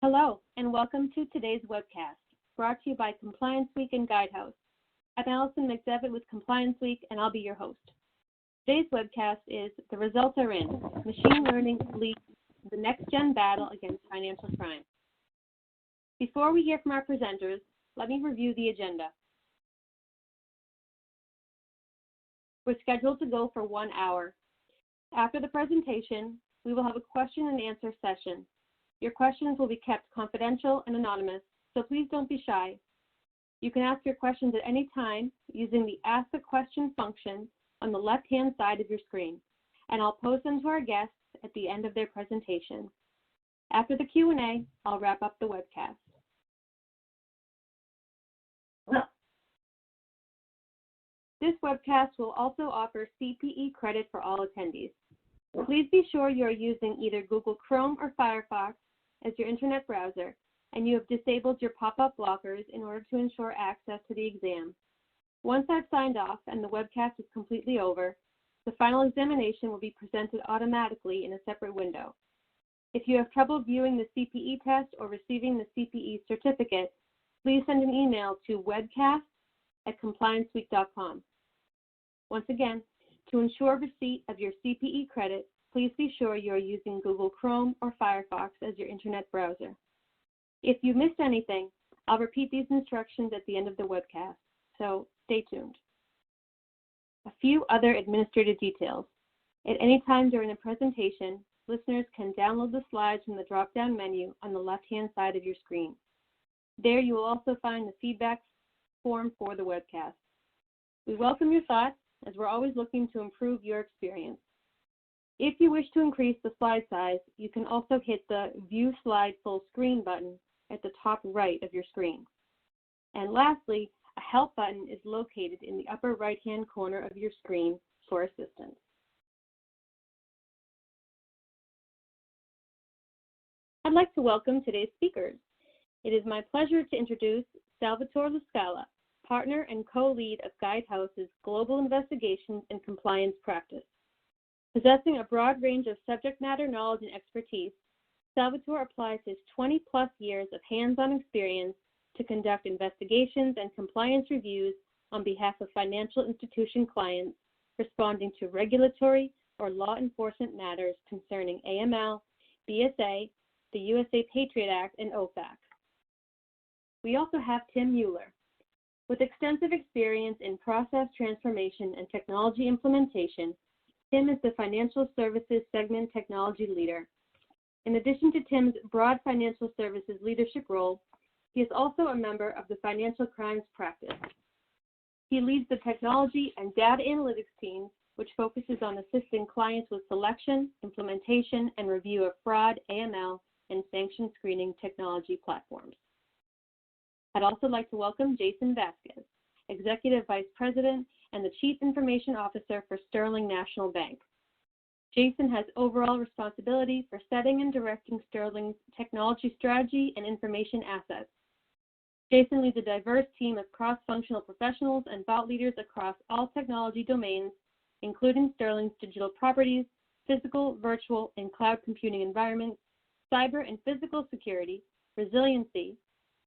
Hello, and welcome to today's webcast, brought to you by Compliance Week and Guidehouse. I'm Allison McDevitt with Compliance Week, and I'll be your host. Today's webcast is The Results Are In. Machine Learning Leads the Next-Gen Battle Against Financial Crime. Before we hear from our presenters, let me review the agenda. We're scheduled to go for 1 hour. After the presentation, we will have a question and answer session. Your questions will be kept confidential and anonymous, so please don't be shy. You can ask your questions at any time using the Ask a Question function on the left-hand side of your screen, and I'll post them to our guests at the end of their presentation. After the Q&A, I'll wrap up the webcast. This webcast will also offer CPE credit for all attendees. Please be sure you are using either Google Chrome or Firefox as your internet browser, and you have disabled your pop-up blockers in order to ensure access to the exam. Once I've signed off and the webcast is completely over, the final examination will be presented automatically in a separate window. If you have trouble viewing the CPE test or receiving the CPE certificate, please send an email to webcast@complianceweek.com. Once again, to ensure receipt of your CPE credit, please be sure you are using Google Chrome or Firefox as your internet browser. If you missed anything, I'll repeat these instructions at the end of the webcast, so stay tuned. A few other administrative details. At any time during the presentation, listeners can download the slides from the drop-down menu on the left-hand side of your screen. There you will also find the feedback form for the webcast. We welcome your thoughts, as we're always looking to improve your experience. If you wish to increase the slide size, you can also hit the View Slide Full Screen button at the top right of your screen. And lastly, a Help button is located in the upper right-hand corner of your screen for assistance. I'd like to welcome today's speakers. It is my pleasure to introduce Salvatore Lascala, partner and co-lead of Guidehouse's Global Investigations and Compliance Practice. Possessing a broad range of subject matter knowledge and expertise, Salvatore applies his 20-plus years of hands-on experience to conduct investigations and compliance reviews on behalf of financial institution clients responding to regulatory or law enforcement matters concerning AML, BSA, the USA Patriot Act, and OFAC. We also have Tim Mueller. With extensive experience in process transformation and technology implementation, Tim is the Financial Services Segment Technology Leader. In addition to Tim's broad financial services leadership role, he is also a member of the Financial Crimes Practice. He leads the technology and data analytics team, which focuses on assisting clients with selection, implementation, and review of fraud, AML, and sanction screening technology platforms. I'd also like to welcome Jason Vasquez, Executive Vice President and the Chief Information Officer for Sterling National Bank. Jason has overall responsibility for setting and directing Sterling's technology strategy and information assets. Jason leads a diverse team of cross-functional professionals and thought leaders across all technology domains, including Sterling's digital properties, physical, virtual, and cloud computing environments, cyber and physical security, resiliency,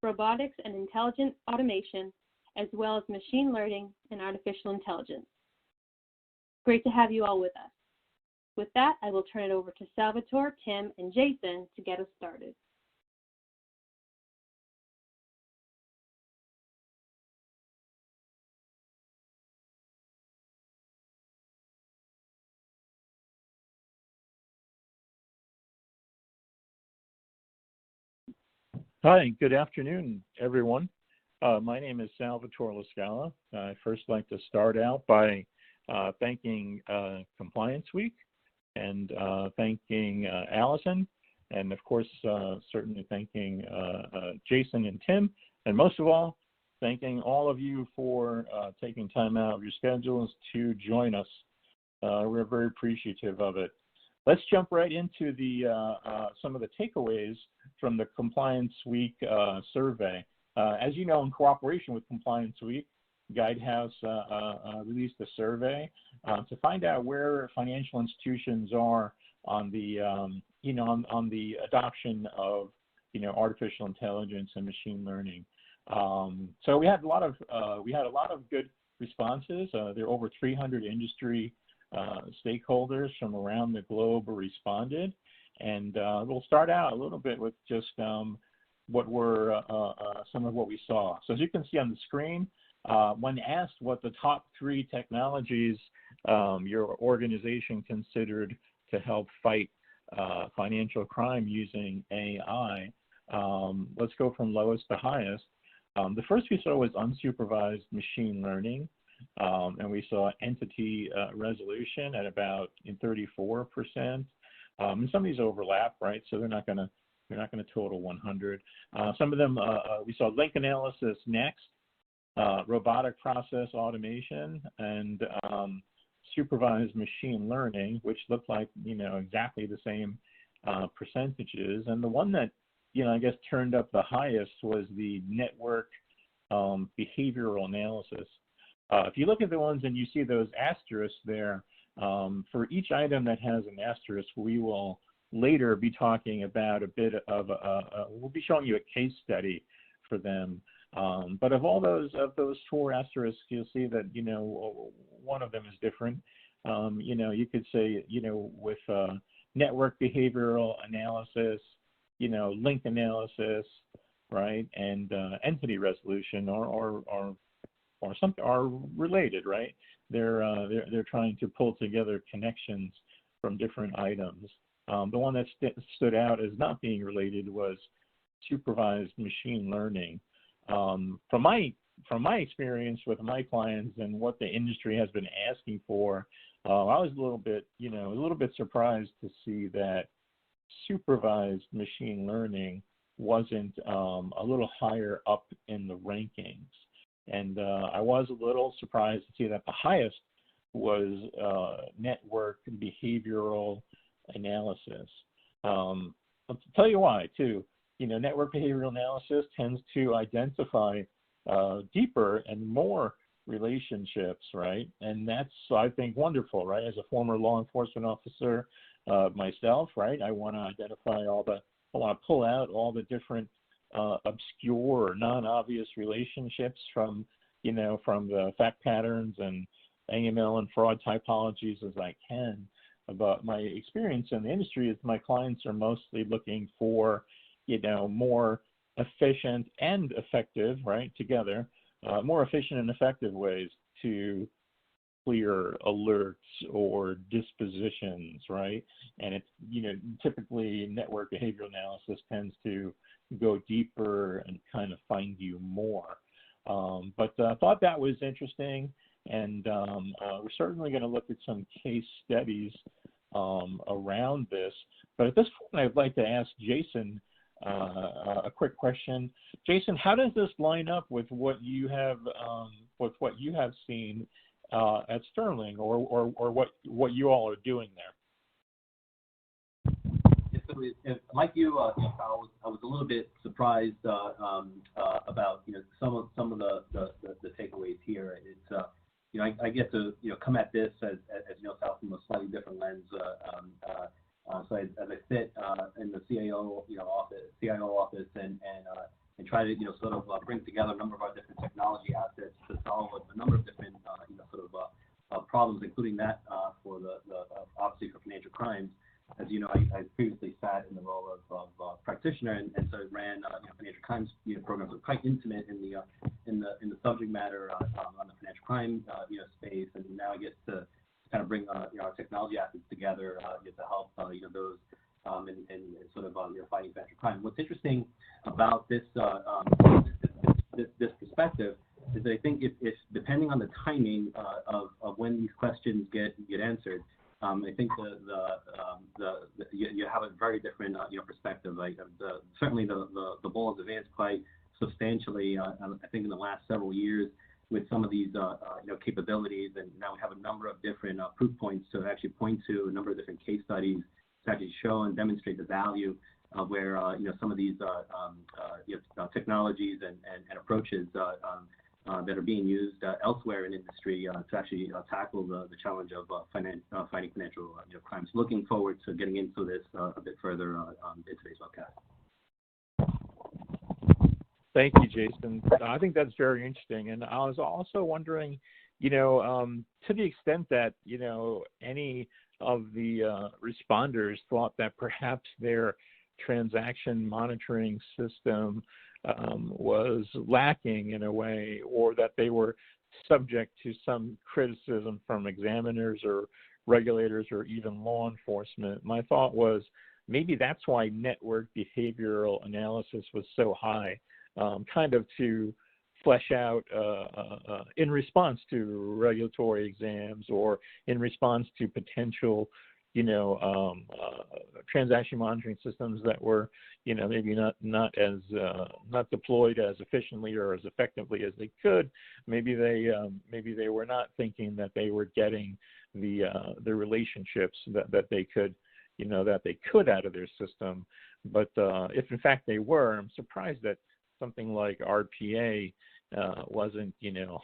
robotics and intelligent automation, as well as machine learning and artificial intelligence. Great to have you all with us. With that, I will turn it over to Salvatore, Tim, and Jason to get us started. Hi, good afternoon, everyone. My name is Salvatore Lascala. I'd first like to start out by thanking Compliance Week and thanking Allison, and of course, certainly thanking Jason and Tim, and most of all, thanking all of you for taking time out of your schedules to join us. We're very appreciative of it. Let's jump right into the some of the takeaways from the Compliance Week survey. As you know, in cooperation with Compliance Week, Guidehouse released a survey to find out where financial institutions are on the on the adoption of artificial intelligence and machine learning. So we had a lot of good responses. There were over 300 industry stakeholders from around the globe responded, and we'll start out a little bit with just what were some of what we saw. So as you can see on the screen, when asked what the top 3 technologies your organization considered to help fight financial crime using AI, let's go from lowest to highest. The first we saw was unsupervised machine learning, and we saw entity resolution at about 34%. And some of these overlap, right? So they're not going to total 100. Some of them we saw link analysis next, robotic process automation, and supervised machine learning, which looked like exactly the same percentages. And the one that I guess turned up the highest was the network behavioral analysis. If you look at the ones and you see those asterisks there, for each item that has an asterisk, we will later be talking about a bit of we'll be showing you a case study for them. But of those 4 asterisks, you'll see that one of them is different. You could say with network behavioral analysis, link analysis, right, and entity resolution or something are related, right? They're trying to pull together connections from different items. The one that stood out as not being related was supervised machine learning. From my experience with my clients and what the industry has been asking for, I was a little bit surprised to see that supervised machine learning wasn't a little higher up in the rankings. And I was a little surprised to see that the highest was network behavioral analysis. I'll tell you why, too. Network behavioral analysis tends to identify deeper and more relationships, right? And that's, I think, wonderful, right? As a former law enforcement officer myself, right? I want to pull out all the different obscure or non-obvious relationships from the fact patterns and AML and fraud typologies as I can. But my experience in the industry is my clients are mostly looking for, more efficient and effective, right, together, more efficient and effective ways to clear alerts or dispositions, right? And it's, typically network behavioral analysis tends to go deeper and kind of find you more. But I thought that was interesting, and we're certainly going to look at some case studies around this. But at this point, I'd like to ask Jason a quick question. Jason, how does this line up with what you have seen at Sterling, or what you all are doing there? Like you, I was a little bit surprised about some of the takeaways here. It's I get to come at this as Sal, from a slightly different lens. So as I sit in the CIO office and try to sort of bring together a number of our different technology assets to solve a number of different problems, including that for the obviously for financial crimes. As you know, I previously sat in the role of practitioner and so ran financial crimes programs. So quite intimate in the subject matter on the financial crime space, and now I get to kind of bring our technology assets together to help those in sort of fighting financial crime. What's interesting about this this perspective is that I think if depending on the timing of when these questions get answered, I think you have a very different perspective. Like certainly the ball has advanced quite substantially. I think in the last several years with some of these capabilities, and now we have a number of different proof points to actually point to, a number of different case studies to actually show and demonstrate the value of where some of these technologies and approaches that are being used elsewhere in industry to actually tackle the challenge of fighting financial crimes. Looking forward to getting into this a bit further in today's webcast. Thank you, Jason. I think that's very interesting. And I was also wondering, to the extent that, any of the responders thought that perhaps their transaction monitoring system was lacking in a way, or that they were subject to some criticism from examiners or regulators or even law enforcement. My thought was maybe that's why network behavioral analysis was so high, kind of to flesh out in response to regulatory exams or in response to potential, transaction monitoring systems that were, maybe not deployed as efficiently or as effectively as they could. Maybe they were not thinking that they were getting the relationships that they could, out of their system. But if in fact they were, I'm surprised that something like RPA wasn't,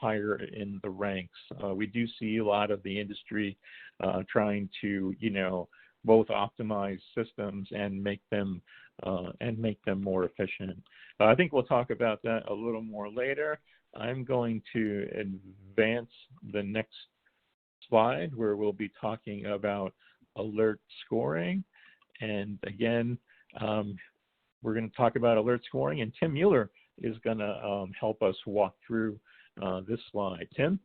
higher in the ranks. We do see a lot of the industry trying to, both optimize systems and make them more efficient. I think we'll talk about that a little more later. I'm going to advance the next slide where we'll be talking about alert scoring. And again, we're going to talk about alert scoring, and Tim Mueller is going to help us walk through this slide. Tim?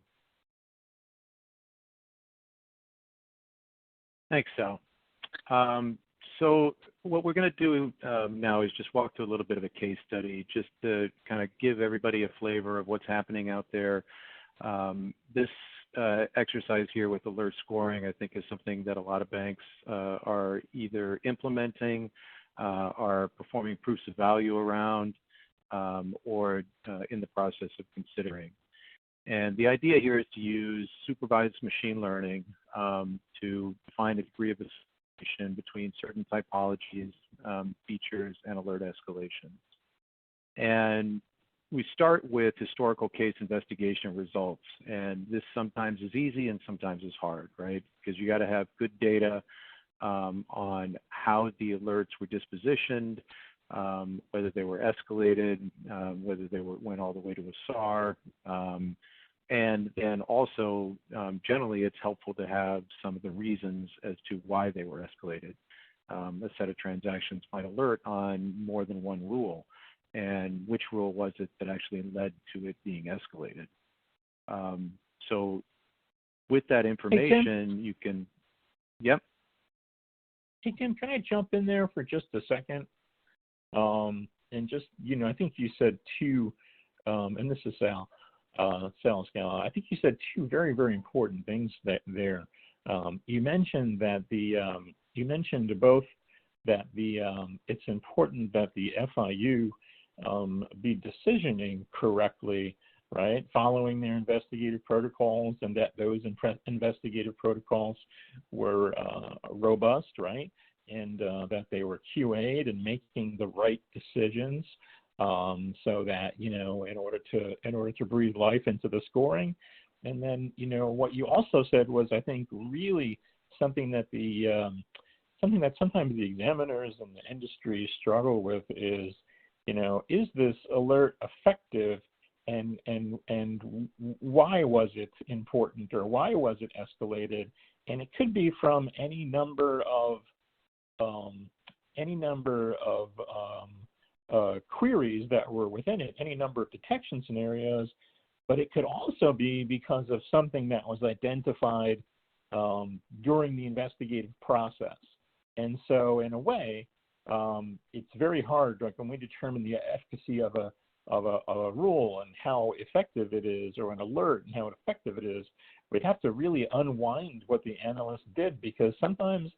Thanks, Sal. So what we're going to do now is just walk through a little bit of a case study, just to kind of give everybody a flavor of what's happening out there. This exercise here with alert scoring, I think, is something that a lot of banks are either implementing, are performing proofs of value around, or in the process of considering. And the idea here is to use supervised machine learning to define a degree of association between certain typologies, features, and alert escalations. And we start with historical case investigation results. And this sometimes is easy and sometimes is hard, right? Because you got to have good data on how the alerts were dispositioned, whether they were escalated, whether they went all the way to a SAR, and then also generally it's helpful to have some of the reasons as to why they were escalated. A set of transactions might alert on more than one rule, and which rule was it that actually led to it being escalated. So with that information, you can, yep. Hey, Tim, can I jump in there for just a second? And just, I think you said two, and this is Sal Scala. I think you said two very, very important things there. You mentioned that you mentioned both that it's important that the FIU be decisioning correctly, right, following their investigative protocols, and that those investigative protocols were robust, right, and that they were QA'd and making the right decisions, so that, in order to breathe life into the scoring. And then, what you also said was, I think, really something that sometimes the examiners and the industry struggle with is, is this alert effective, and why was it important, or why was it escalated? And it could be from any number of queries that were within it, any number of detection scenarios, but it could also be because of something that was identified during the investigative process. And so, in a way, it's very hard, like when we determine the efficacy of a rule and how effective it is, or an alert and how effective it is, we'd have to really unwind what the analyst did, because sometimes,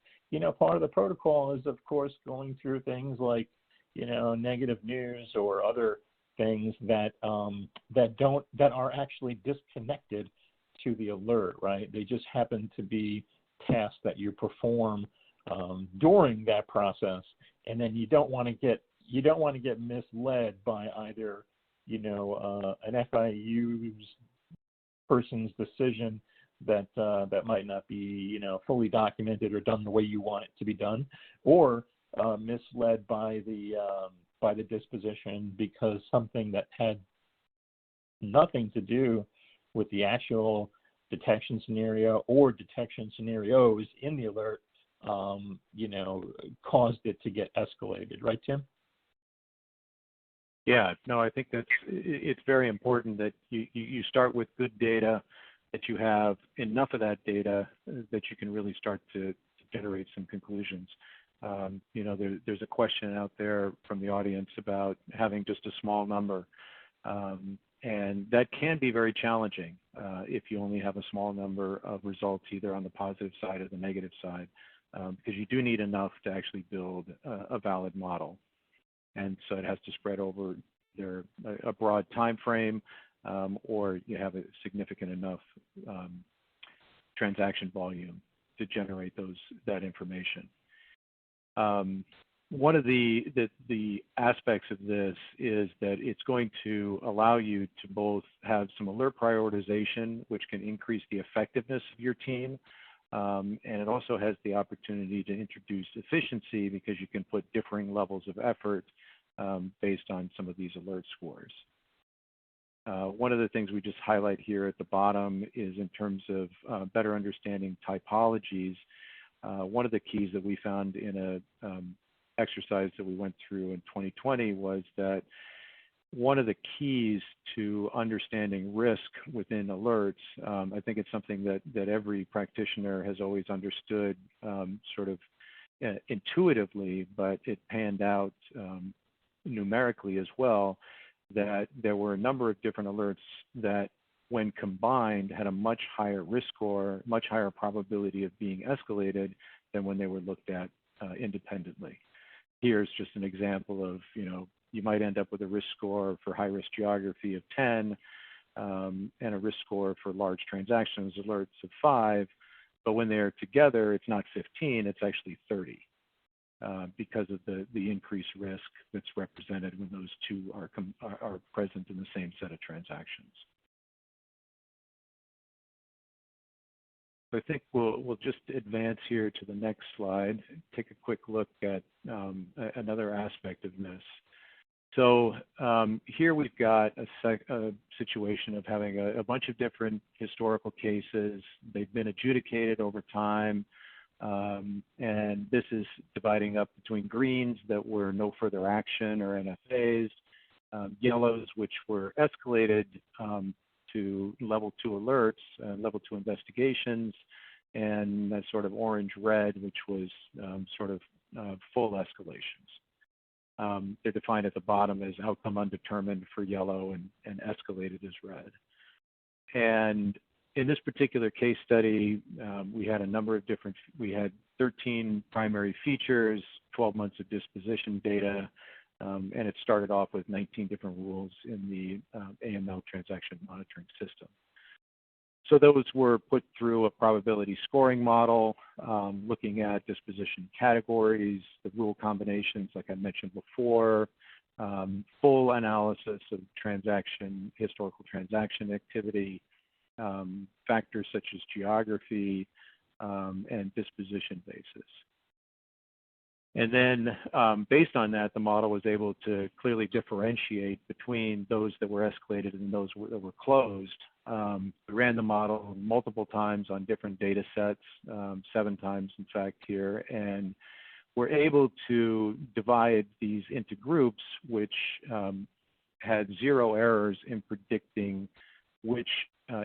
part of the protocol is, of course, going through things like, negative news or other things that are actually disconnected to the alert, right? They just happen to be tasks that you perform during that process, and then you don't want to get misled by either an FIU's person's decision that might not be fully documented or done the way you want it to be done, or misled by the by the disposition because something that had nothing to do with the actual detection scenario or detection scenarios in the alert, caused it to get escalated, right, Tim? Yeah, no, I think it's very important that you start with good data, that you have enough of that data that you can really start to generate some conclusions. There's a question out there from the audience about having just a small number. And that can be very challenging if you only have a small number of results, either on the positive side or the negative side, because you do need enough to actually build a valid model. And so it has to spread over either a broad time frame or you have a significant enough transaction volume to generate that information. One of the aspects of this is that it's going to allow you to both have some alert prioritization, which can increase the effectiveness of your team, and it also has the opportunity to introduce efficiency because you can put differing levels of effort based on some of these alert scores. One of the things we just highlight here at the bottom is in terms of better understanding typologies. One of the keys that we found in a exercise that we went through in 2020 was that one of the keys to understanding risk within alerts, I think it's something that every practitioner has always understood sort of intuitively, but it panned out numerically as well, that there were a number of different alerts that when combined had a much higher risk score, much higher probability of being escalated than when they were looked at independently. Here's just an example of, you might end up with a risk score for high risk geography of 10 and a risk score for large transactions alerts of 5, but when they're together, it's not 15, it's actually 30 because of the increased risk that's represented when those two are present in the same set of transactions. I think we'll just advance here to the next slide, take a quick look at another aspect of this. So here we've got a situation of having a bunch of different historical cases. They've been adjudicated over time, and this is dividing up between greens that were no further action or NFAs, yellows which were escalated to level 2 alerts, level 2 investigations, and that sort of orange-red, which was sort of full escalations. They're defined at the bottom as outcome undetermined for yellow and escalated as red. And in this particular case study, we had a number of we had 13 primary features, 12 months of disposition data, and it started off with 19 different rules in the AML transaction monitoring system. So those were put through a probability scoring model, looking at disposition categories, the rule combinations, like I mentioned before, full analysis of historical transaction activity, factors such as geography, and disposition basis. And then based on that, the model was able to clearly differentiate between those that were escalated and those that were closed. We ran the model multiple times on different data sets, 7 times in fact here, and we're able to divide these into groups which had 0 errors in predicting which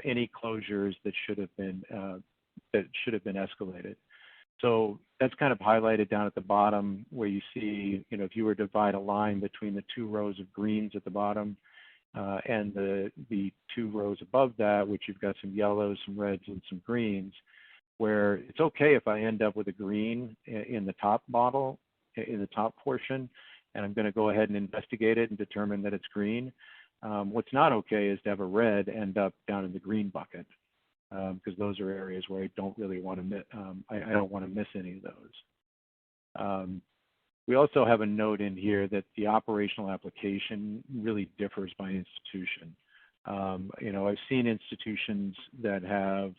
any closures that should have been escalated. So that's kind of highlighted down at the bottom where you see, if you were to divide a line between the 2 rows of greens at the bottom and the 2 rows above that, which you've got some yellows, some reds, and some greens, where it's okay if I end up with a green in the top model, in the top portion, and I'm going to go ahead and investigate it and determine that it's green. What's not okay is to have a red end up down in the green bucket. Because those are areas where I don't really want to miss. I don't want to miss any of those. We also have a note in here that the operational application really differs by institution. I've seen institutions that have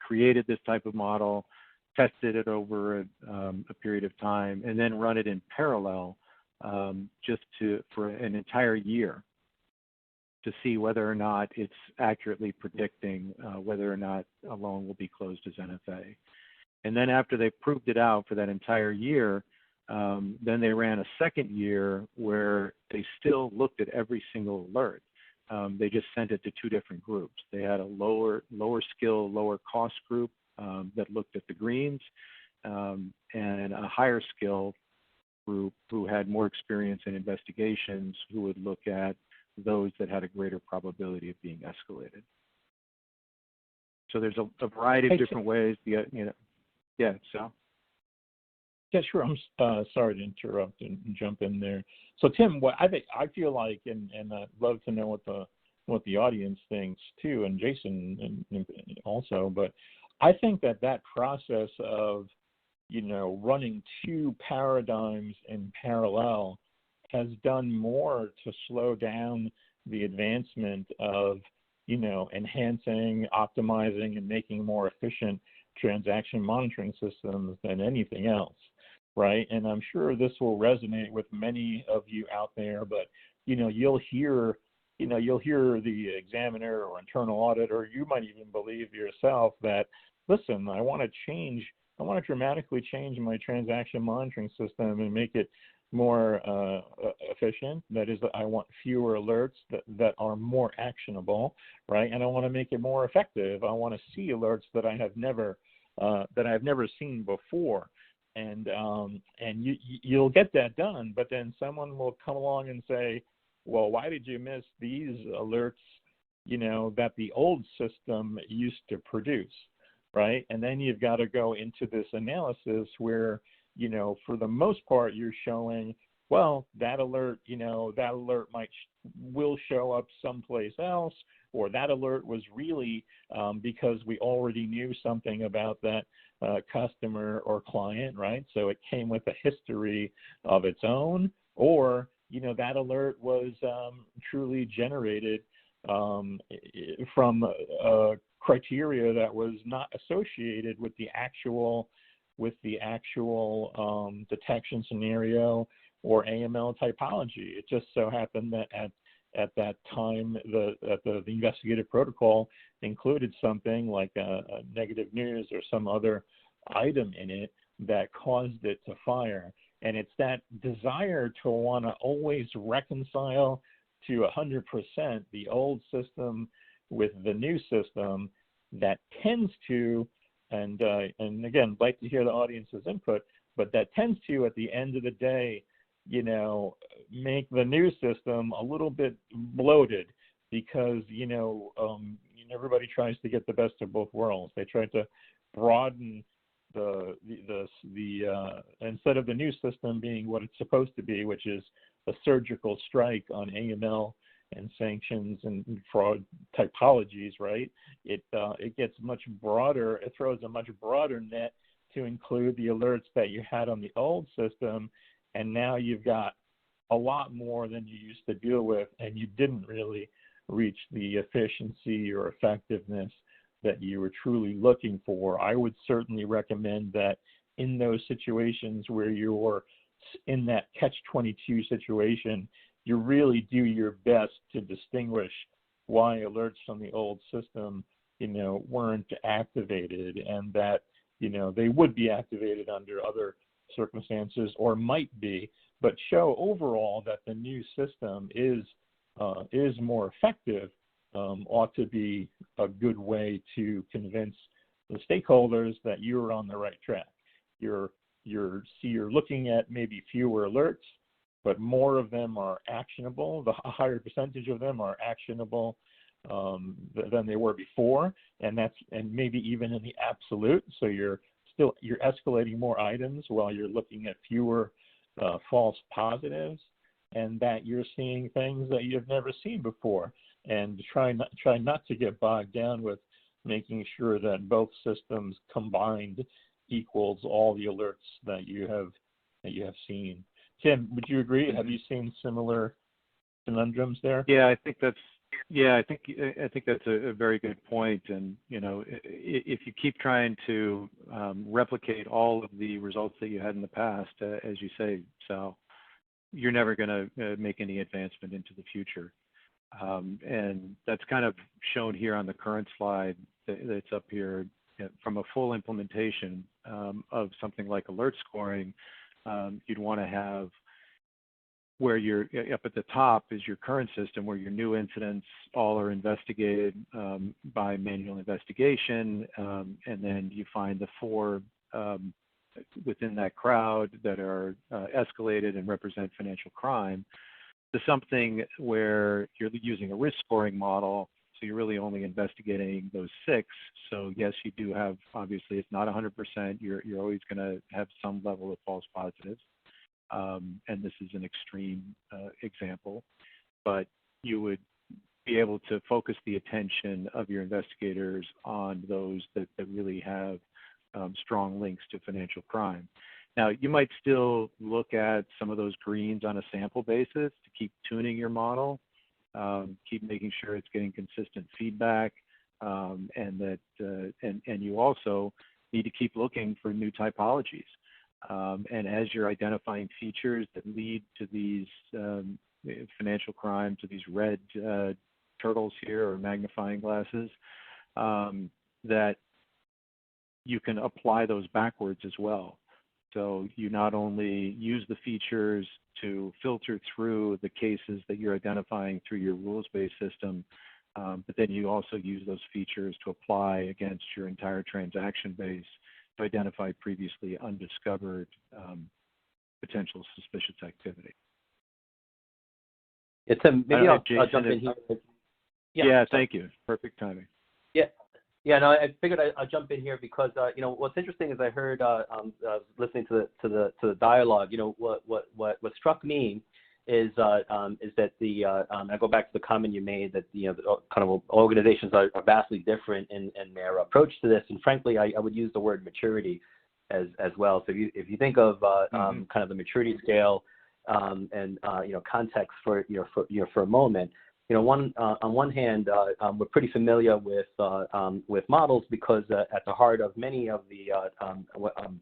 created this type of model, tested it over a period of time, and then run it in parallel for an entire year to see whether or not it's accurately predicting whether or not a loan will be closed as NFA. And then after they proved it out for that entire year, then they ran a second year where they still looked at every single alert. They just sent it to two different groups. They had a lower skill, lower cost group that looked at the greens, and a higher skill group who had more experience in investigations, who would look at those that had a greater probability of being escalated. So there's a variety of different ways. Yeah, so. Yeah, sure. I'm sorry to interrupt and jump in there. So Tim, what I feel like, and I'd love to know what the audience thinks too, and Jason and also, but I think that process of, running two paradigms in parallel has done more to slow down the advancement of, enhancing, optimizing, and making more efficient transaction monitoring systems than anything else, right? And I'm sure this will resonate with many of you out there, but, you'll hear the examiner or internal audit, or you might even believe yourself that, listen, I want to dramatically change my transaction monitoring system and make it more efficient. That is, I want fewer alerts that are more actionable, right? And I want to make it more effective. I want to see alerts that I have never seen before. And you'll get that done, but then someone will come along and say, well, why did you miss these alerts, that the old system used to produce, right? And then you've got to go into this analysis where, for the most part, you're showing, well, that alert, will show up someplace else, or that alert was really because we already knew something about that customer or client, right? So it came with a history of its own, or, that alert was truly generated from criteria that was not associated with the actual detection scenario or AML typology. It just so happened that at that time, the investigative protocol included something like a negative news or some other item in it that caused it to fire. And it's that desire to want to always reconcile to 100% the old system with the new system that tends to, and again, I'd like to hear the audience's input, but that tends to, at the end of the day, make the new system a little bit bloated because, everybody tries to get the best of both worlds. They try to broaden the instead of the new system being what it's supposed to be, which is a surgical strike on AML and sanctions and fraud typologies, right? It gets much broader. It throws a much broader net to include the alerts that you had on the old system, and now you've got a lot more than you used to deal with, and you didn't really reach the efficiency or effectiveness that you were truly looking for. I would certainly recommend that in those situations where you're in that catch-22 situation, you really do your best to distinguish why alerts from the old system, weren't activated, and that, they would be activated under other circumstances or might be, but show overall that the new system is more effective. Ought to be a good way to convince the stakeholders that you're on the right track. You're looking at maybe fewer alerts, but more of them are actionable. A higher percentage of them are actionable than they were before, and maybe even in the absolute. So you're escalating more items while you're looking at fewer false positives, and that you're seeing things that you've never seen before. And try not to get bogged down with making sure that both systems combined equals all the alerts that you have seen. Tim, would you agree? Have you seen similar conundrums there? Yeah, I think that's a very good point. And if you keep trying to replicate all of the results that you had in the past, as you say, Sal, you're never going to make any advancement into the future. And that's kind of shown here on the current slide that's up here. From a full implementation of something like alert scoring, you'd want to have where you're up at the top is your current system, where your new incidents all are investigated by manual investigation, and then you find the 4 within that crowd that are escalated and represent financial crime, to something where you're using a risk scoring model. So you're really only investigating those 6. So yes, you do have, obviously it's not 100%, you're always going to have some level of false positives. And this is an extreme example, but you would be able to focus the attention of your investigators on those that really have strong links to financial crime. Now, you might still look at some of those greens on a sample basis to keep tuning your model, keep making sure it's getting consistent feedback, and that and you also need to keep looking for new typologies. And as you're identifying features that lead to these financial crime, to these red turtles here or magnifying glasses, that you can apply those backwards as well. So you not only use the features to filter through the cases that you're identifying through your rules-based system, but then you also use those features to apply against your entire transaction base to identify previously undiscovered potential suspicious activity. It's maybe I'll jump in here. Yeah, thank you. Perfect timing. Yeah, no, I figured I'd jump in here because you know, what's interesting is I heard listening to the dialogue. You know, what struck me is that I go back to the comment you made that, you know, the kind of organizations are vastly different in their approach to this, and frankly, I would use the word maturity as well. So if you think of kind of the maturity scale and you know, context for a moment. You know, on one hand, we're pretty familiar with models because at the heart of many of the,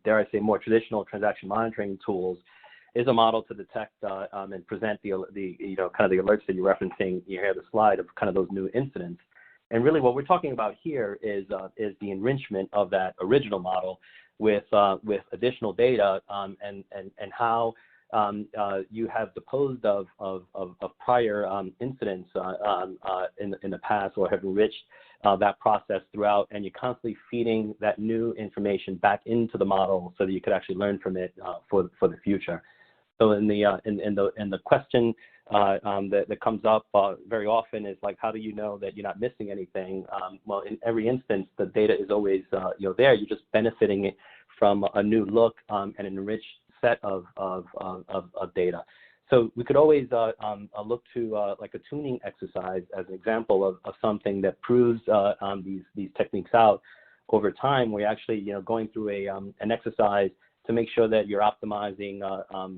dare I say, more traditional transaction monitoring tools is a model to detect and present the you know, kind of the alerts that you're referencing. You have the slide of kind of those new incidents. And really what we're talking about here is the enrichment of that original model with additional data and how you have disposed of prior incidents in the past, or have enriched that process throughout, and you're constantly feeding that new information back into the model so that you could actually learn from it for the future. So in the question that comes up very often is like, how do you know that you're not missing anything? Well, in every instance, the data is always you know, there. You're just benefiting from a new look and an enriched set of data. So we could always look to like a tuning exercise as an example of something that proves these techniques out over time. We're actually, you know, going through an exercise to make sure that you're optimizing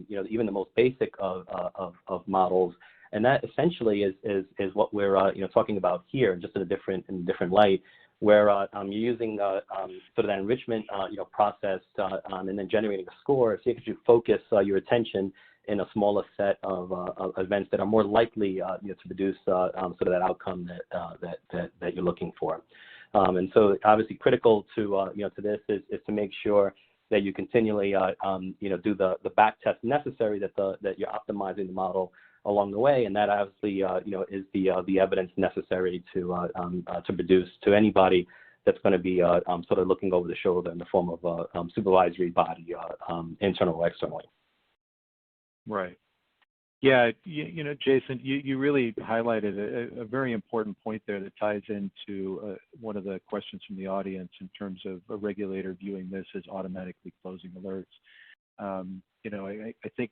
you know, even the most basic of models, and that essentially is what we're you know, talking about here, just in a different light, where you're using sort of that enrichment you know, process and then generating a score, so you can focus your attention in a smaller set of events that are more likely you know, to produce sort of that outcome that you're looking for. And so obviously critical to you know, to this is to make sure that you continually you know, do the back test necessary, that you're optimizing the model along the way, and that obviously you know, is the evidence necessary to produce to anybody that's going to be sort of looking over the shoulder in the form of a supervisory body, internal or externally. Right. Yeah, you know, Jason, you really highlighted a very important point there that ties into one of the questions from the audience in terms of a regulator viewing this as automatically closing alerts. You know, I think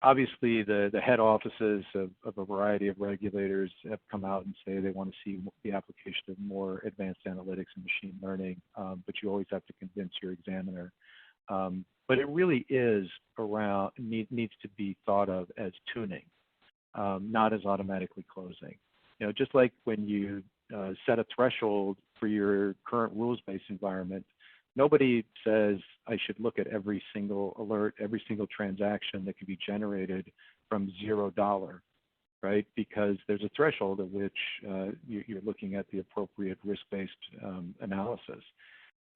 obviously the head offices of a variety of regulators have come out and say they want to see the application of more advanced analytics and machine learning, but you always have to convince your examiner. But it really is around, needs to be thought of as tuning, not as automatically closing. You know, just like when you set a threshold for your current rules-based environment, Nobody says I should look at every single alert, every single transaction that can be generated from $0, right? Because there's a threshold at which you're looking at the appropriate risk-based analysis.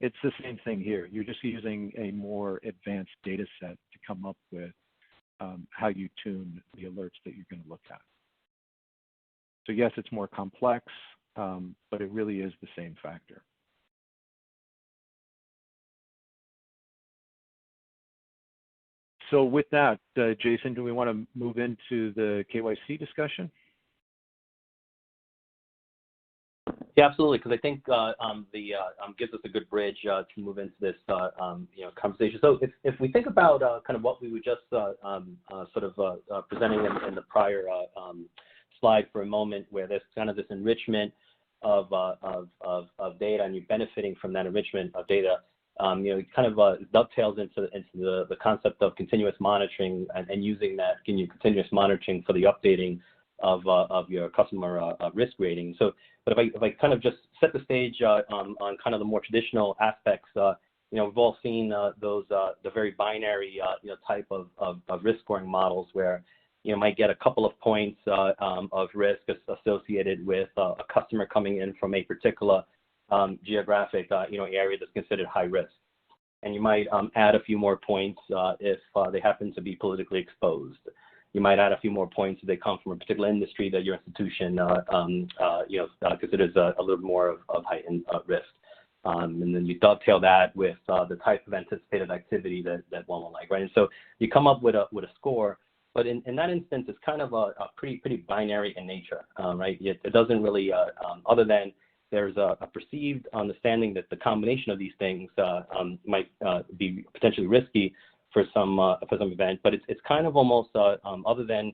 It's the same thing here. You're just using a more advanced data set to come up with how you tune the alerts that you're going to look at. So yes, it's more complex, but it really is the same factor. So with that, Jason, do we want to move into the KYC discussion? Yeah, absolutely, because I think gives us a good bridge to move into this conversation. So if we think about kind of what we were just presenting in the prior slide for a moment, where there's kind of this enrichment of data, and you're benefiting from that enrichment of data. It kind of dovetails into the concept of continuous monitoring and using that continuous monitoring for the updating of your customer risk rating. So, but if I kind of just set the stage on kind of the more traditional aspects, we've all seen those the very binary type of risk scoring models where you might get a couple of points of risk associated with a customer coming in from a particular geographic area that's considered high risk, and you might add a few more points if they happen to be politically exposed. You might add a few more points if they come from a particular industry that your institution considers a little more of heightened risk, and then you dovetail that with the type of anticipated activity that one will like, right? And so you come up with a score. But in that instance, it's kind of a pretty binary in nature, right? It doesn't really, other than there's a perceived understanding that the combination of these things might be potentially risky for some event, but it's kind of almost other than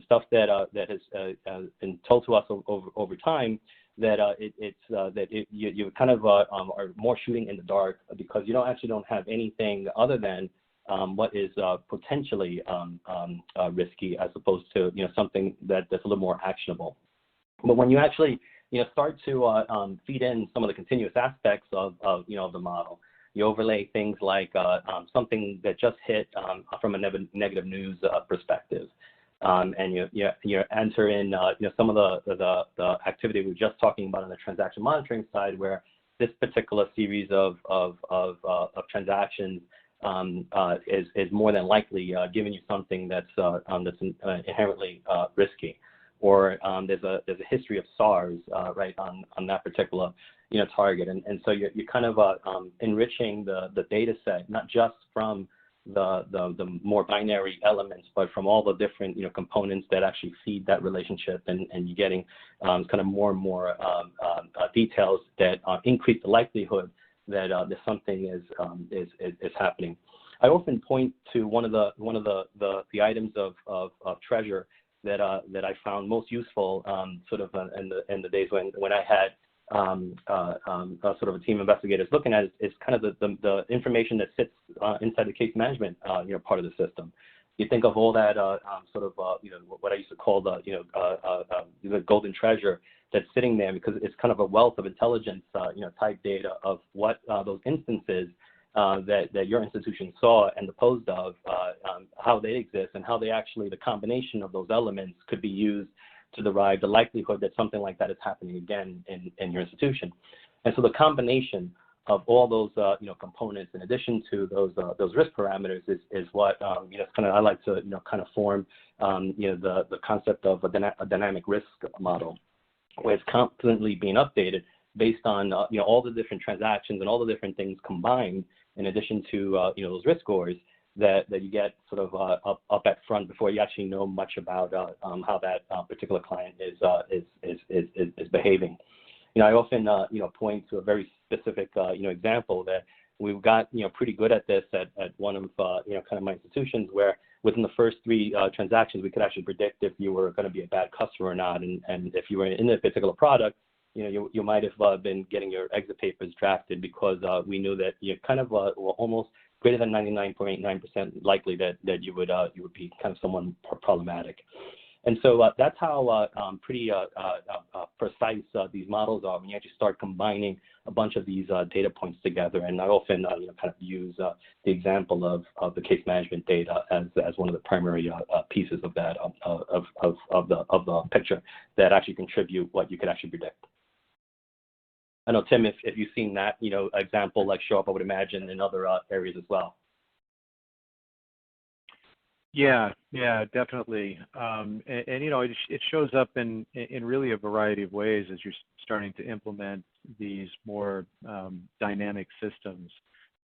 stuff that has been told to us over time that you kind of are more shooting in the dark because you don't have anything other than what is potentially risky, as opposed to something that's a little more actionable. But when you actually start to feed in some of the continuous aspects of the model, you overlay things like something that just hit from a negative news perspective, and you enter in some of the activity we were just talking about on the transaction monitoring side, where this particular series of transactions is more than likely giving you something that's inherently risky, or there's a history of SARS right on that particular target, and so you're kind of enriching the data set, not just from the more binary elements, but from all the different components that actually feed that relationship, and you're getting kind of more and more details that increase the likelihood that there's something is happening. I often point to one of the items of treasure that I found most useful sort of in the days when I had sort of a team of investigators looking at it, is kind of the information that sits inside the case management part of the system. You think of all that sort of what I used to call the golden treasure that's sitting there, because it's kind of a wealth of intelligence type data of what those instances that your institution saw and disposed of, how they exist, and how they actually, the combination of those elements could be used to derive the likelihood that something like that is happening again in your institution. And so the combination of all those components, in addition to those risk parameters, is what kind of I like to kind of form the concept of a dynamic risk model, where it's constantly being updated based on all the different transactions and all the different things combined, in addition to those risk scores that you get sort of up at front before you actually know much about how that particular client is behaving. I often point to a very specific example that we've got pretty good at this at one of kind of my institutions, where within the first 3 transactions we could actually predict if you were going to be a bad customer or not, and if you were in a particular product, you might have been getting your exit papers drafted, because we knew that you kind of were almost greater than 99.9% likely that you would be kind of someone problematic. And so that's how pretty precise these models are when you actually start combining a bunch of these data points together. And I often kind of use the example of the case management data as one of the primary pieces of that of the picture that actually contribute what you could actually predict. I know, Tim, if you've seen that example show up, I would imagine in other areas as well. Yeah, definitely. It shows up in really a variety of ways as you're starting to implement these more dynamic systems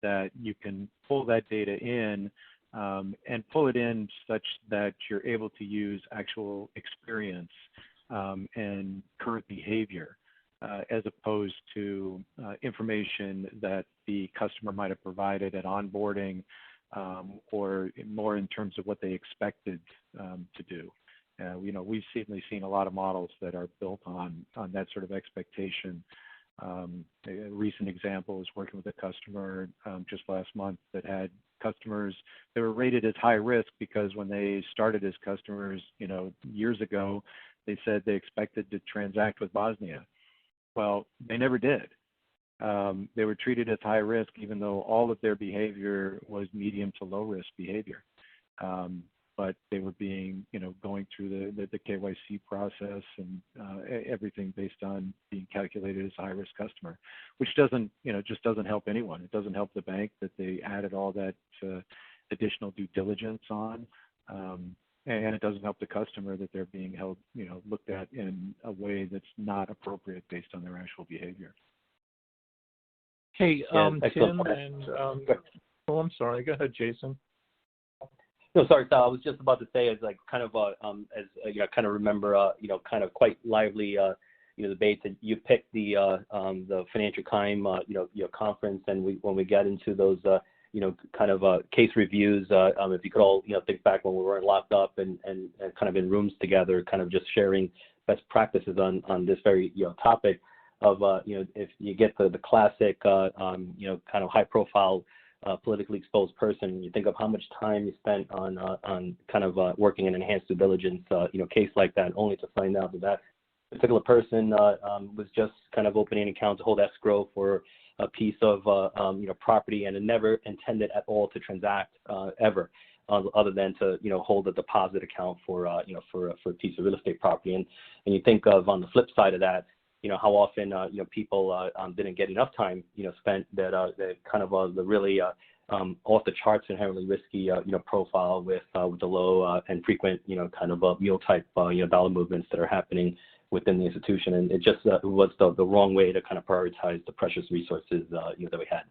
that you can pull that data in and pull it in such that you're able to use actual experience and current behavior as opposed to information that the customer might have provided at onboarding or more in terms of what they expected to do. We've certainly seen a lot of models that are built on that sort of expectation. A recent example is working with a customer just last month that had customers that were rated as high risk because when they started as customers, years ago, they said they expected to transact with Bosnia. Well, they never did. They were treated as high risk, even though all of their behavior was medium to low risk behavior. But they were being, going through the KYC process and everything based on being calculated as a high risk customer, which doesn't, just doesn't help anyone. It doesn't help the bank that they added all that additional due diligence on. And it doesn't help the customer that they're being held, looked at in a way that's not appropriate based on their actual behavior. Hey, Yeah, Tim, and I'm sorry. Go ahead, Jason. No, sorry, Sal. I was just about to say, as kind of remember, kind of quite lively, debates. And you picked the financial crime, conference, and when we get into those, case reviews, if you could all, think back when we weren't locked up and kind of in rooms together, kind of just sharing best practices on this very, topic of, if you get the classic, kind of high profile, politically exposed person, you think of how much time you spent on kind of working an enhanced due diligence, case like that, only to find out that particular person was just kind of opening an account to hold escrow for a piece of property, and it never intended at all to transact ever, other than to hold a deposit account for for a piece of real estate property. And you think of, on the flip side of that, how often people didn't get enough time spent that kind of the really off the charts inherently risky profile with the low and frequent kind of mule type dollar movements that are happening within the institution. And it just was the wrong way to kind of prioritize the precious resources that we had.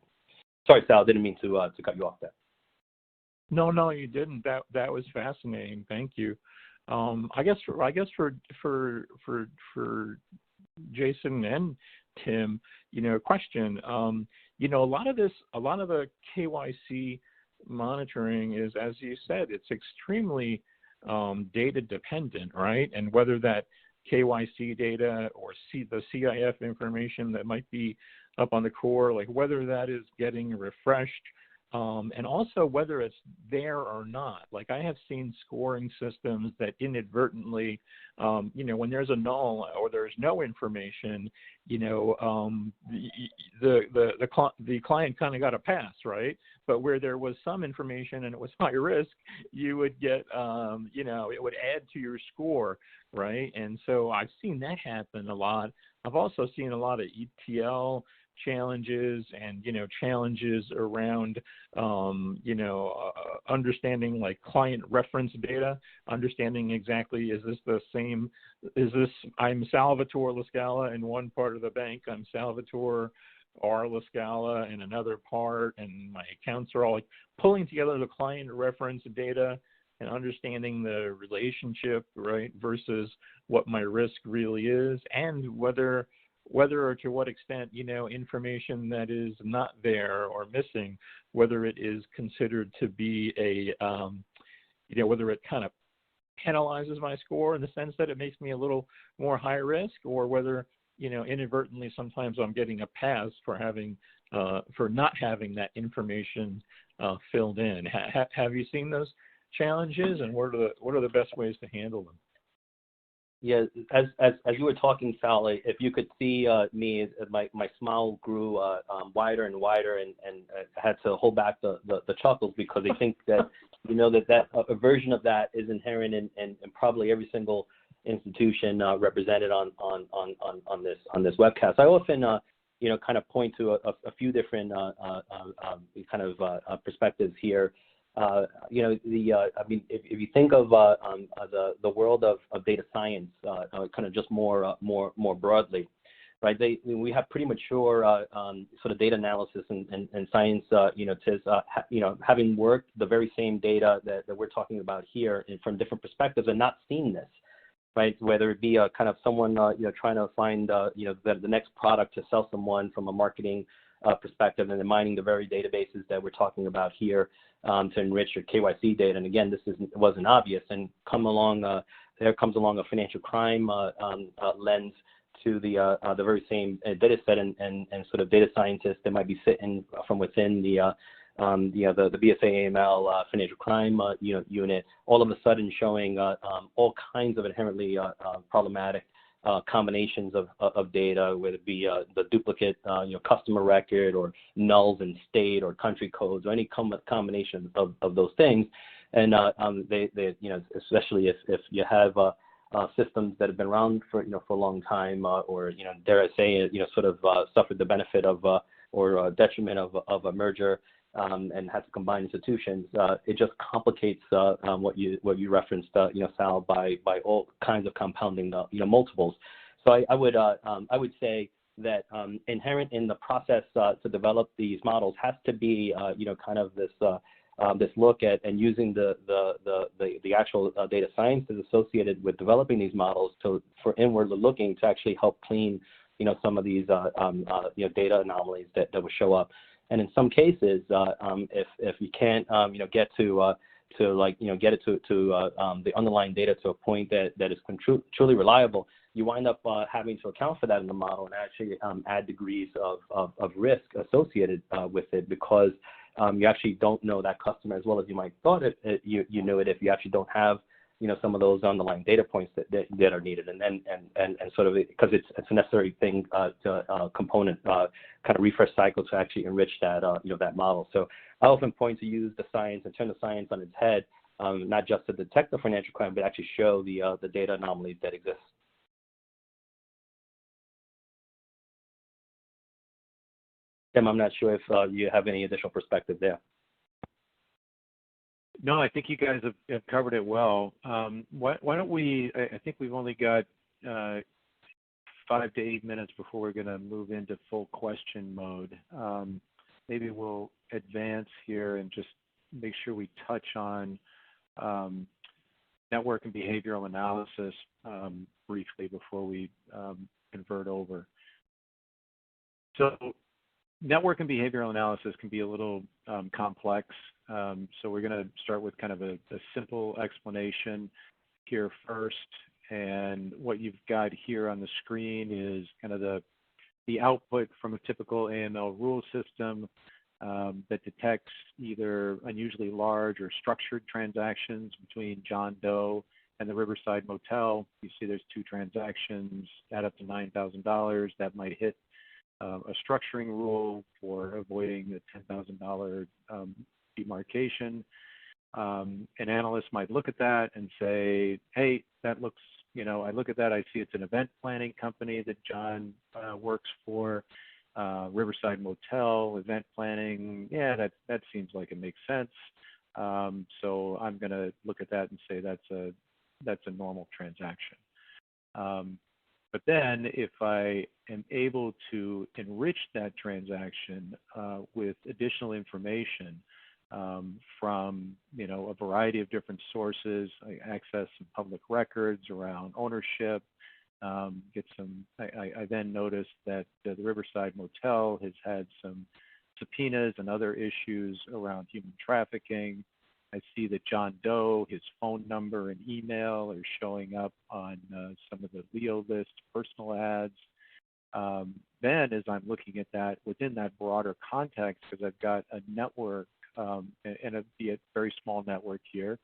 Sorry, Sal, didn't mean to cut you off there. No, you didn't. That was fascinating. Thank you. I guess for Jason and Tim, question. A lot of the KYC monitoring is, as you said, it's extremely data dependent, right? And whether that KYC data or the CIF information that might be up on the core, whether that is getting refreshed, and also whether it's there or not. I have seen scoring systems that inadvertently, when there's a null or there's no information, the client kind of got a pass, right? But where there was some information and it was high risk, you would get, it would add to your score, right? And so I've seen that happen a lot. I've also seen a lot of ETL challenges and challenges around understanding client reference data, understanding exactly I'm Salvatore LaScala in one part of the bank, I'm Salvatore R. LaScala in another part, and my accounts are all pulling together the client reference data and understanding the relationship, right, versus what my risk really is, and whether or to what extent, information that is not there or missing, whether it is considered to be whether it kind of penalizes my score in the sense that it makes me a little more high risk, or whether, inadvertently sometimes I'm getting a pass for not having that information filled in. Have you seen those challenges, and what are the best ways to handle them? Yeah, as you were talking, Sal, if you could see me, my smile grew wider and wider, and I had to hold back the chuckles because I think that that a version of that is inherent in probably every single institution represented on this webcast. I often kind of point to a few different kind of perspectives here. I mean, if you think of the world of data science, kind of just more broadly, right? We have pretty mature sort of data analysis and science, having worked the very same data that we're talking about here from different perspectives and not seen this, right? Whether it be kind of someone trying to find the next product to sell someone from a marketing perspective, and then mining the very databases that we're talking about here to enrich your KYC data. And again, this wasn't obvious. And there comes along a financial crime lens to the very same data set and sort of data scientists that might be sitting from within the BSA AML financial crime unit, all of a sudden showing all kinds of inherently problematic combinations of data, whether it be the duplicate customer record or nulls in state or country codes or any combination of those things. And they especially if you have systems that have been around for a long time or dare I say sort of suffered the benefit of or detriment of a merger and had to combine institutions, it just complicates what you referenced, Sal, by all kinds of compounding multiples. So I would say that inherent in the process to develop these models has to be kind of this look at and using the actual data sciences associated with developing these models for inward looking to actually help clean some of these data anomalies that would show up. And in some cases, if you can't get to get it to the underlying data to a point that is truly reliable, you wind up having to account for that in the model and actually add degrees of risk associated with it, because you actually don't know that customer as well as you might thought you knew it if you actually don't have some of those underlying data points that are needed, and sort of because it's a necessary thing component kind of refresh cycle to actually enrich that that model. So I often point to use the science and turn the science on its head, not just to detect the financial crime, but actually show the data anomalies that exist. Tim, I'm not sure if you have any additional perspective there. No, I think you guys have covered it well. Why don't we, I think we've only got 5 to 8 minutes before we're going to move into full question mode. Maybe we'll advance here and just make sure we touch on network and behavioral analysis briefly before we convert over. So network and behavioral analysis can be a little complex. So we're going to start with kind of a simple explanation here first. And what you've got here on the screen is kind of the output from a typical AML rule system that detects either unusually large or structured transactions between John Doe and the Riverside Motel. You see there's 2 transactions, add up to $9,000. That might hit a structuring rule for avoiding the $10,000 demarcation. An analyst might look at that and say, hey, that looks, I look at that, I see it's an event planning company that John works for, Riverside Motel, event planning, yeah, that seems like it makes sense. So I'm going to look at that and say that's a normal transaction. But then if I am able to enrich that transaction with additional information from a variety of different sources, I access some public records around ownership, I then notice that the Riverside Motel has had some subpoenas and other issues around human trafficking. I see that John Doe, his phone number and email are showing up on some of the Leo list personal ads. Then as I'm looking at that within that broader context, because I've got a network and it'd be a very small network here,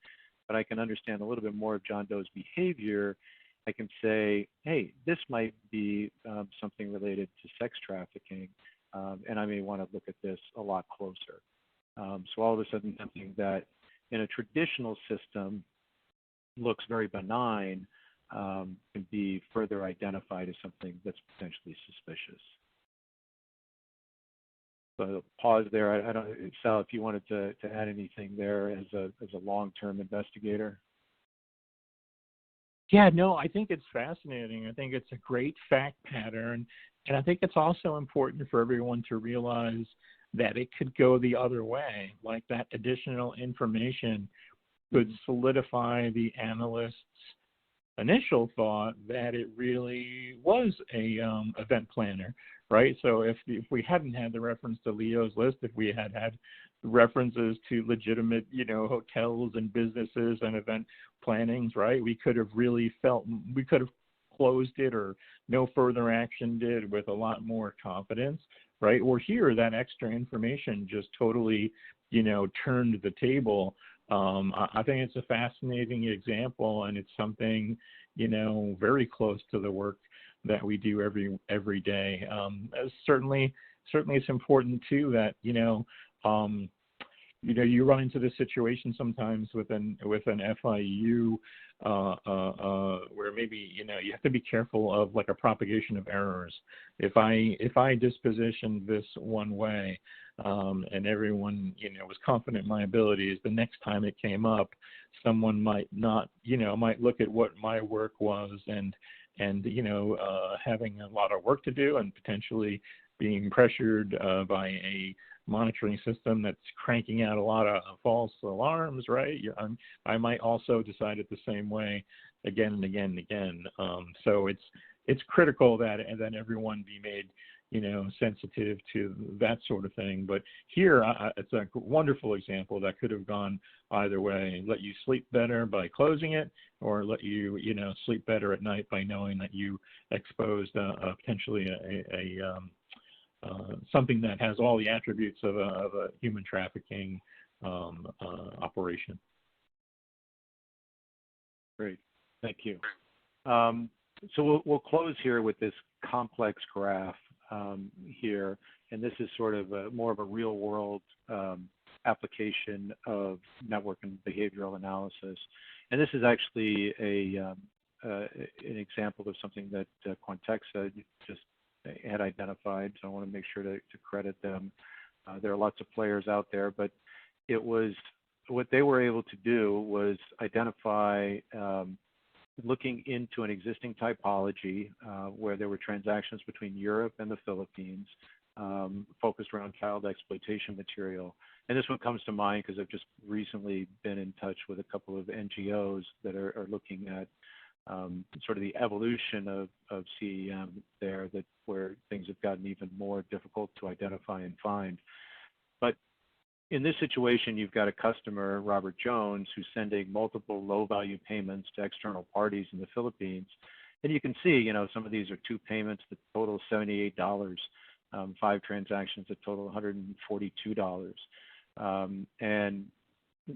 but I can understand a little bit more of John Doe's behavior. I can say, hey, this might be something related to sex trafficking, and I may want to look at this a lot closer. So all of a sudden, something that in a traditional system looks very benign can be further identified as something that's potentially suspicious. So I'll pause there. I don't, Sal, if you wanted to add anything there as a long-term investigator. Yeah, no, I think it's fascinating. I think it's a great fact pattern. And I think it's also important for everyone to realize that it could go the other way, like that additional information could solidify the analyst's initial thought that it really was a event planner, right? So if we hadn't had the reference to Leo's list, if we had references to legitimate, hotels and businesses and event plannings, right, we could have closed it or no further action did with a lot more confidence, right? Or here, that extra information just totally, turned the table. I think it's a fascinating example, and it's something, very close to the work that we do every day. Certainly it's important too that, you run into this situation sometimes with an FIU where maybe, you have to be careful of like a propagation of errors. If I dispositioned this one way, and everyone, was confident in my abilities, the next time it came up, someone might not, might look at what my work was and having a lot of work to do and potentially being pressured by a monitoring system that's cranking out a lot of false alarms, right? I might also decide it the same way again and again and again. So it's critical that everyone be made, sensitive to that sort of thing. But here, it's a wonderful example that could have gone either way. Let you sleep better by closing it, or let you, sleep better at night by knowing that you exposed potentially something that has all the attributes of a human trafficking operation. Great, thank you. So we'll close here with this complex graph here, and this is sort of more of a real-world application of network and behavioral analysis. And this is actually an example of something that Quantexa just had identified, so I want to make sure to credit them. There are lots of players out there, but it was what they were able to do was identify looking into an existing typology where there were transactions between Europe and the Philippines focused around child exploitation material. And this one comes to mind because I've just recently been in touch with a couple of NGOs that are looking at sort of the evolution of CEM there, where things have gotten even more difficult to identify and find. But in this situation, you've got a customer, Robert Jones, who's sending multiple low-value payments to external parties in the Philippines. And you can see, some of these are 2 payments that total $78, 5 transactions that total $142. And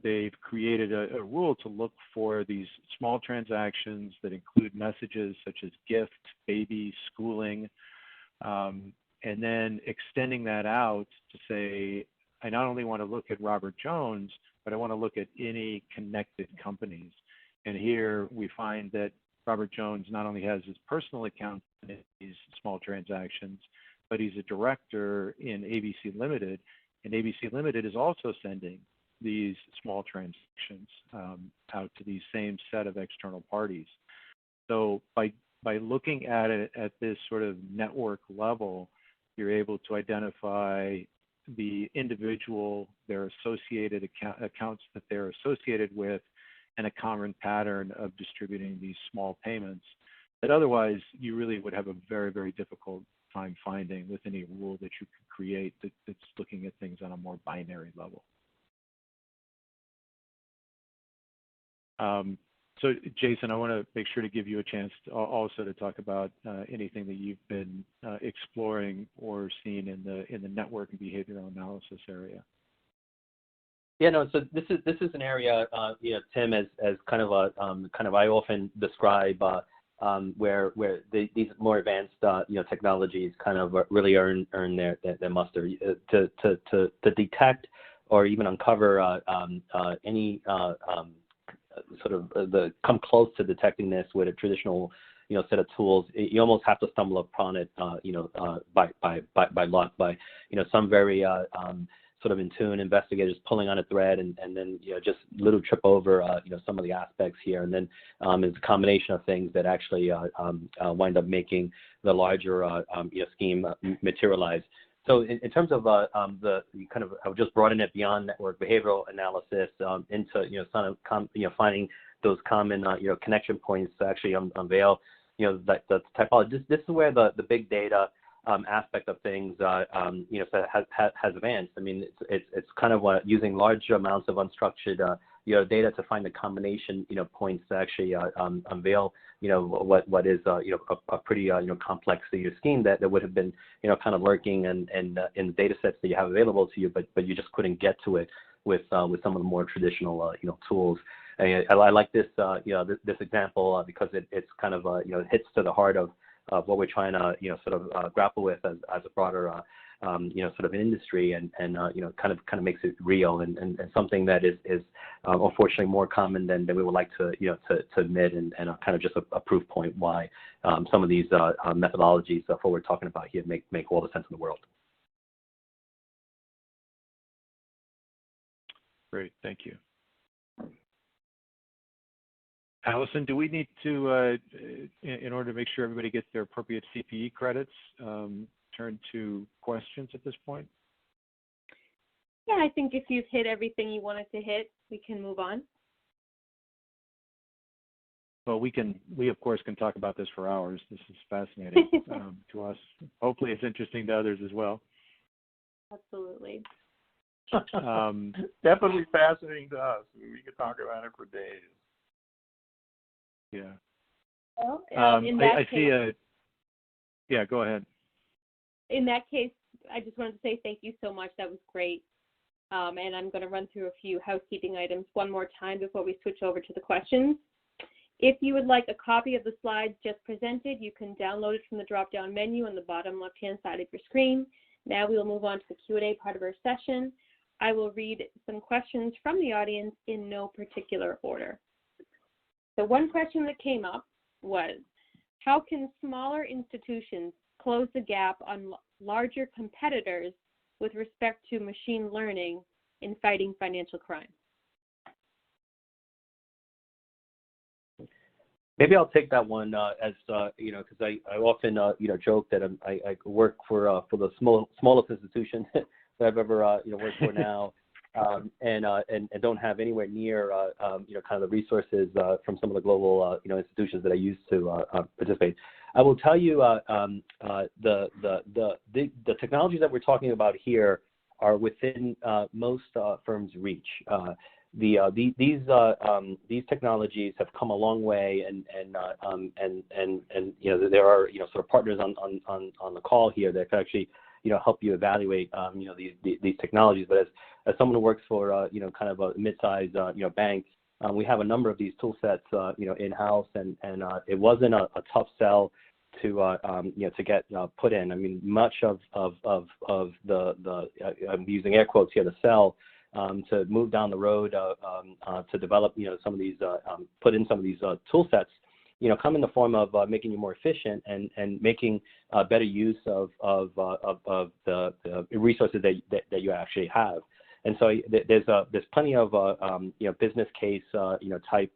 they've created a rule to look for these small transactions that include messages such as gift, baby, schooling, and then extending that out to say, I not only want to look at Robert Jones, but I want to look at any connected companies. And here we find that Robert Jones not only has his personal account in these small transactions, but he's a director in ABC Limited, and ABC Limited is also sending these small transactions out to these same set of external parties. So by looking at it at this sort of network level, you're able to identify the individual, their associated accounts that they're associated with, and a common pattern of distributing these small payments that otherwise you really would have a very, very difficult time finding with any rule that you could create that's looking at things on a more binary level. So Jason, I want to make sure to give you a chance also to talk about anything that you've been exploring or seen in the network and behavioral analysis area. Yeah, no. So this is an area, Tim, as kind of I often describe where these more advanced technologies kind of really earn their muster to detect or even uncover any sort of come close to detecting this with a traditional set of tools. You almost have to stumble upon it by luck, by some very sort of in tune investigators pulling on a thread, and then just little trip over some of the aspects here, and then it's a combination of things that actually wind up making the larger scheme materialize. So in terms of I would just broaden it beyond network behavioral analysis into finding those common connection points to actually unveil the typology. This is where the big data aspect of things has advanced. I mean, it's kind of using large amounts of unstructured data to find the combination points to actually unveil what is a pretty complex scheme that would have been kind of lurking in the data sets that you have available to you, but you just couldn't get to it with some of the more traditional tools. I like this this example because it's kind of hits to the heart of what we're trying to sort of grapple with as a broader sort of industry, and kind of makes it real and something that is unfortunately more common than we would like to admit, and kind of just a proof point why some of these methodologies for what we're talking about here make all the sense in the world. Great, thank you. Allison, do we need to, in order to make sure everybody gets their appropriate CPE credits, turn to questions at this point? Yeah, I think if you've hit everything you wanted to hit, we can move on. Well, we of course can talk about this for hours. This is fascinating to us. Hopefully it's interesting to others as well. Absolutely. Definitely fascinating to us. We could talk about it for days. Yeah. Well, I see yeah, go ahead. In that case, I just wanted to say thank you so much. That was great. And I'm going to run through a few housekeeping items one more time before we switch over to the questions. If you would like a copy of the slides just presented, you can download it from the drop-down menu on the bottom left-hand side of your screen. Now we will move on to the Q&A part of our session. I will read some questions from the audience in no particular order. So one question that came up was, how can smaller institutions close the gap on larger competitors with respect to machine learning in fighting financial crime? Maybe I'll take that one as because I often joke that I work for the smallest institution that I've ever worked for now. And don't have anywhere near kind of the resources from some of the global institutions that I used to participate. I will tell you the technologies that we're talking about here are within most firms' reach. These technologies have come a long way, and there are sort of partners on the call here that can actually help you evaluate these technologies. But as someone who works for kind of a mid-sized bank, we have a number of these tool sets in-house, and it wasn't a tough sell to get put in. I mean, much of the I'm using air quotes here, the sell to move down the road to develop some of these put in some of these tool sets come in the form of making you more efficient and making better use of the resources that you actually have. And so there's plenty of business case type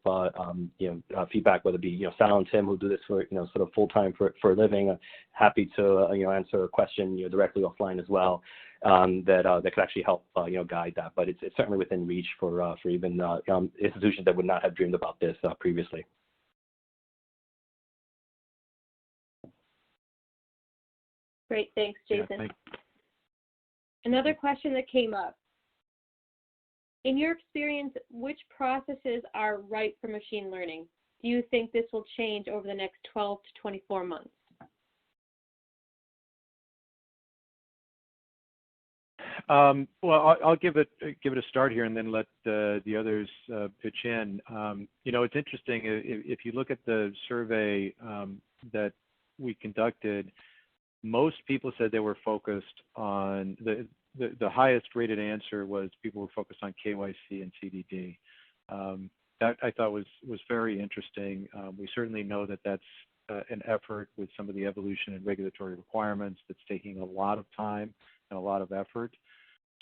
feedback, whether it be Sal and Tim, who do this for sort of full time for a living. Happy to answer a question directly offline as well, that could actually help guide that. But it's certainly within reach for even institutions that would not have dreamed about this previously. Great, thanks, Jason. Yeah, Another question that came up. In your experience, which processes are ripe for machine learning? Do you think this will change over the next 12 to 24 months? Well, I'll give it a start here, and then let the others pitch in. It's interesting if you look at the survey that we conducted. Most people said they were focused on the highest rated answer was people were focused on KYC and CDD. That I thought was very interesting. We certainly know that that's an effort with some of the evolution and regulatory requirements that's taking a lot of time and a lot of effort.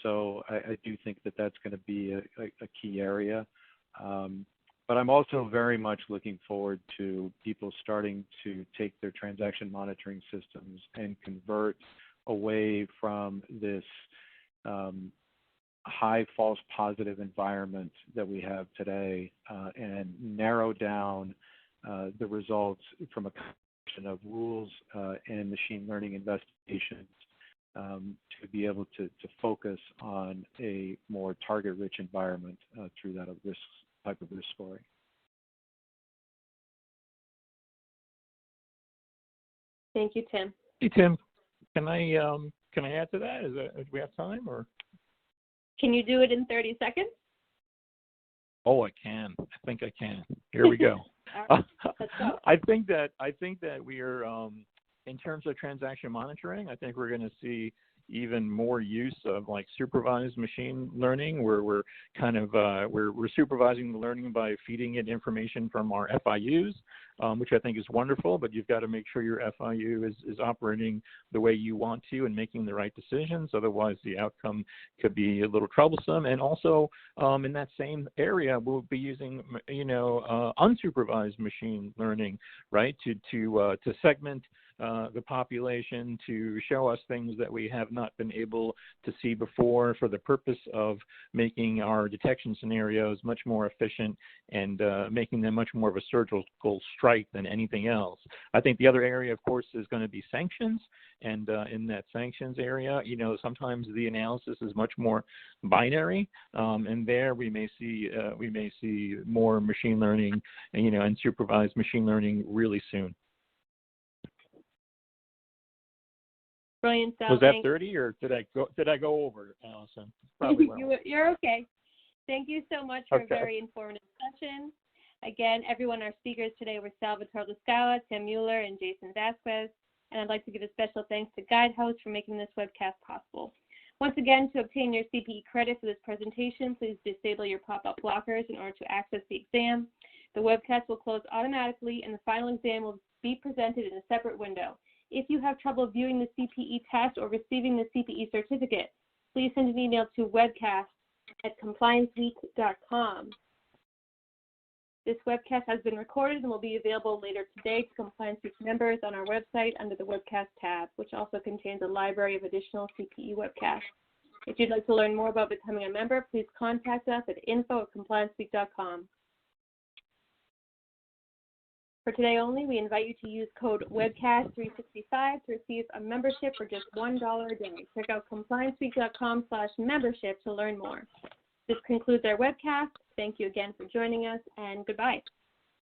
So I do think that that's going to be a key area. But I'm also very much looking forward to people starting to take their transaction monitoring systems and convert away from this high false positive environment that we have today and narrow down the results from a combination of rules and machine learning investigations to be able to focus on a more target-rich environment through that type of risk scoring. Thank you, Tim. Hey, Tim, can I add to that? Do we have time, or? Can you do it in 30 seconds? Oh, I can. I think I can. Here we go. Right, let's go. I think that we are, in terms of transaction monitoring, I think we're going to see even more use of like supervised machine learning, where we're kind of we're supervising the learning by feeding it information from our FIUs, which I think is wonderful. But you've got to make sure your FIU is operating the way you want to and making the right decisions. Otherwise, the outcome could be a little troublesome. And also, in that same area, we'll be using unsupervised machine learning, right, to segment the population, to show us things that we have not been able to see before, for the purpose of making our detection scenarios much more efficient and making them much more of a surgical strike than anything else. I think the other area, of course, is going to be sanctions. And in that sanctions area, sometimes the analysis is much more binary, and there we may see more machine learning, and supervised machine learning really soon. Brilliant, Sal. Was that 30, or did I go over, Allison? Probably well. You're okay. Thank you so much for Okay. a very informative session. Again, everyone, our speakers today were Salvatore Lascala, Tim Mueller, and Jason Vasquez. And I'd like to give a special thanks to Guidehouse for making this webcast possible. Once again, to obtain your CPE credit for this presentation, please disable your pop-up blockers in order to access the exam. The webcast will close automatically, and the final exam will be presented in a separate window. If you have trouble viewing the CPE test or receiving the CPE certificate, please send an email to webcast@complianceweek.com. This webcast has been recorded and will be available later today to Compliance Week members on our website under the Webcast tab, which also contains a library of additional CPE webcasts. If you'd like to learn more about becoming a member, please contact us at info@complianceweek.com. For today only, we invite you to use code WEBCAST365 to receive a membership for just $1 a day. Check out complianceweek.com/membership to learn more. This concludes our webcast. Thank you again for joining us, and goodbye.